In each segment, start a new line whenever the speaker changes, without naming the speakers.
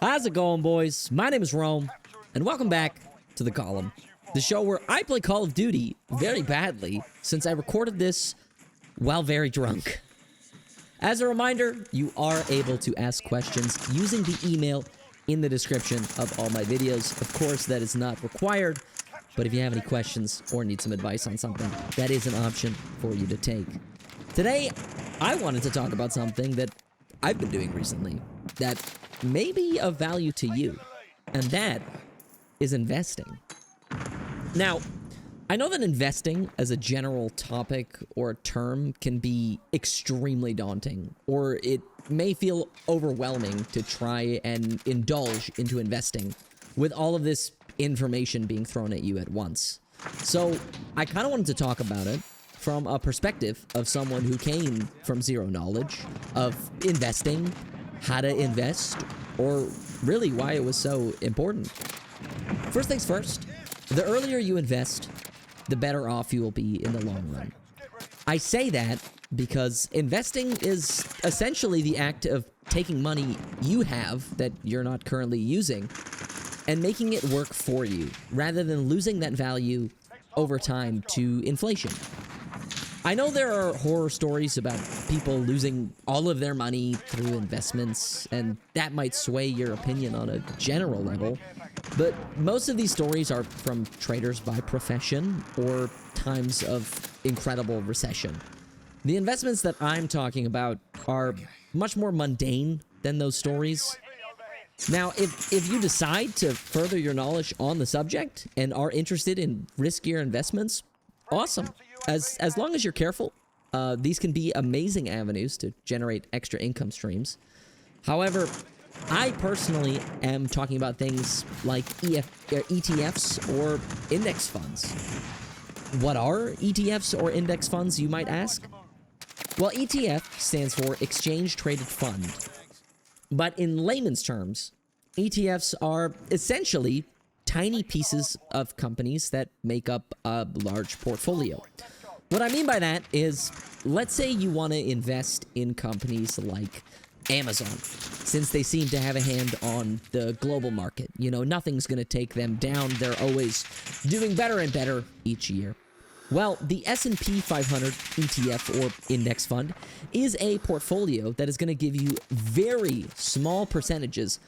How's it going, boys? My name is Rome, and welcome back to the column, the show where I play Call of Duty very badly since I recorded this while very drunk. As a reminder, you are able to ask questions using the email in the description of all my videos. Of course, that is not required, but if you have any questions or need some advice on something, that is an option for you to take. Today, I wanted to talk about something that I've been doing recently that may be of value to you, and that is investing. Now, I know that investing as a general topic or term can be extremely daunting, or it may feel overwhelming to try and indulge into investing with all of this information being thrown at you at once. So I kind of wanted to talk about it from a perspective of someone who came from zero knowledge of investing, how to invest, or really why it was so important. First things first, the earlier you invest, the better off you will be in the long run. I say that because investing is essentially the act of taking money you have that you're not currently using and making it work for you, rather than losing that value over time to inflation. I know there are horror stories about people losing all of their money through investments, and that might sway your opinion on a general level, but most of these stories are from traders by profession or times of incredible recession. The investments that I'm talking about are much more mundane than those stories. Now, if you decide to further your knowledge on the subject and are interested in riskier investments, awesome. As long as you're careful, these can be amazing avenues to generate extra income streams. However, I personally am talking about things like ETFs or index funds. What are ETFs or index funds, you might ask? Well, ETF stands for Exchange Traded Fund. But in layman's terms, ETFs are essentially tiny pieces of companies that make up a large portfolio. What I mean by that is, let's say you want to invest in companies like Amazon, since they seem to have a hand on the global market. You know, nothing's going to take them down. They're always doing better and better each year. Well, the S&P 500 ETF or index fund is a portfolio that is going to give you very small percentages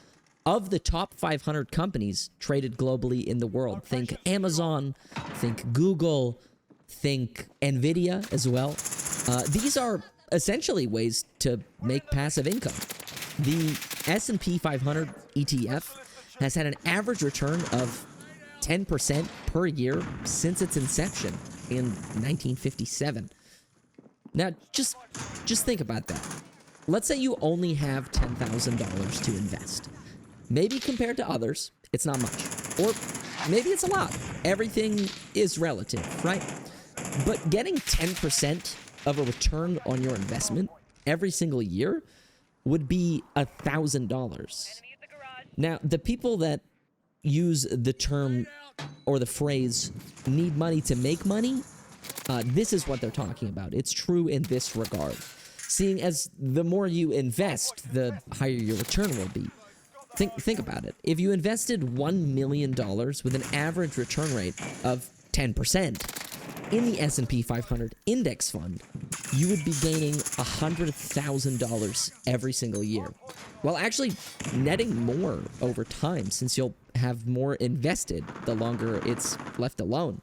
of the top 500 companies traded globally in the world. Think Amazon, think Google, think Nvidia as well. These are essentially ways to make passive income. The S&P 500 ETF has had an average return of 10% per year since its inception in 1957. Now, just think about that. Let's say you only have $10,000 to invest. Maybe compared to others, it's not much. Or maybe it's a lot. Everything is relative, right? But getting 10% of a return on your investment every single year would be $1,000. Now, the people that use the term or the phrase "need money to make money," this is what they're talking about. It's true in this regard. Seeing as the more you invest, the higher your return will be. Think about it. If you invested $1 million with an average return rate of 10% in the S&P 500 index fund, you would be gaining $100,000 every single year, while actually netting more over time, since you'll have more invested the longer it's left alone.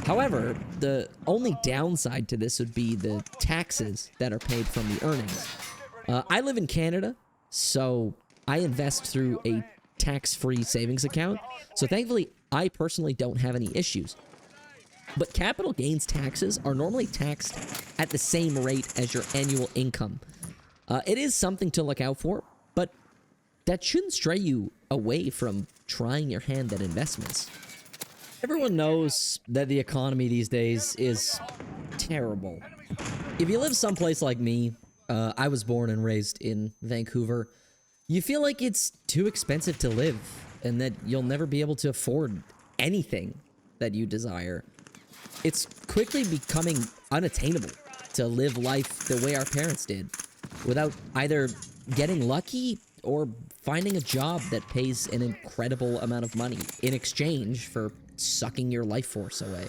However, the only downside to this would be the taxes that are paid from the earnings. I live in Canada, so I invest through a tax-free savings account, so thankfully I personally don't have any issues. But capital gains taxes are normally taxed at the same rate as your annual income. It is something to look out for, but that shouldn't stray you away from trying your hand at investments. Everyone knows that the economy these days is terrible. If you live someplace like me, I was born and raised in Vancouver, you feel like it's too expensive to live and that you'll never be able to afford anything that you desire. It's quickly becoming unattainable to live life the way our parents did, without either getting lucky or finding a job that pays an incredible amount of money in exchange for sucking your life force away.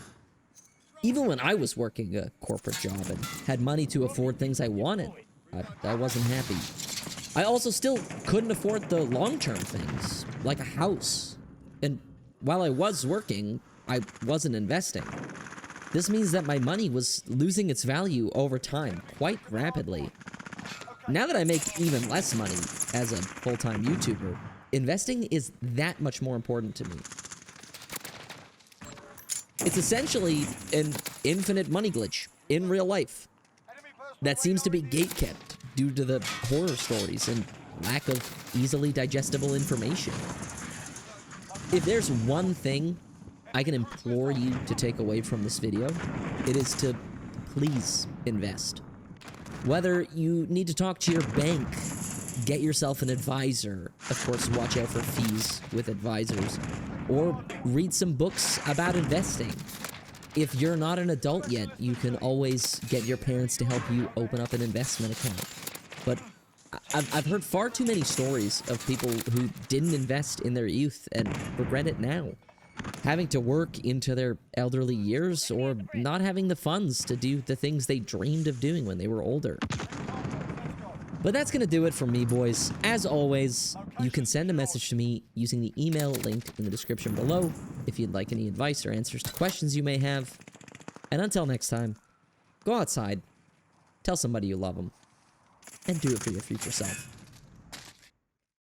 Even when I was working a corporate job and had money to afford things I wanted, I wasn't happy. I also still couldn't afford the long-term things, like a house. And while I was working, I wasn't investing. This means that my money was losing its value over time, quite rapidly. Now that I make even less money as a full-time YouTuber, investing is that much more important to me. It's essentially an infinite money glitch in real life that seems to be gatekept due to the horror stories and lack of easily digestible information. If there's one thing I can implore you to take away from this video, it is to please invest. Whether you need to talk to your bank, get yourself an advisor, of course watch out for fees with advisors, or read some books about investing. If you're not an adult yet, you can always get your parents to help you open up an investment account. But I've heard far too many stories of people who didn't invest in their youth and regret it now, having to work into their elderly years or not having the funds to do the things they dreamed of doing when they were older. But that's gonna do it for me, boys. As always, you can send a message to me using the email linked in the description below if you'd like any advice or answers to questions you may have. And until next time, go outside, tell somebody you love them, and do it for your future self.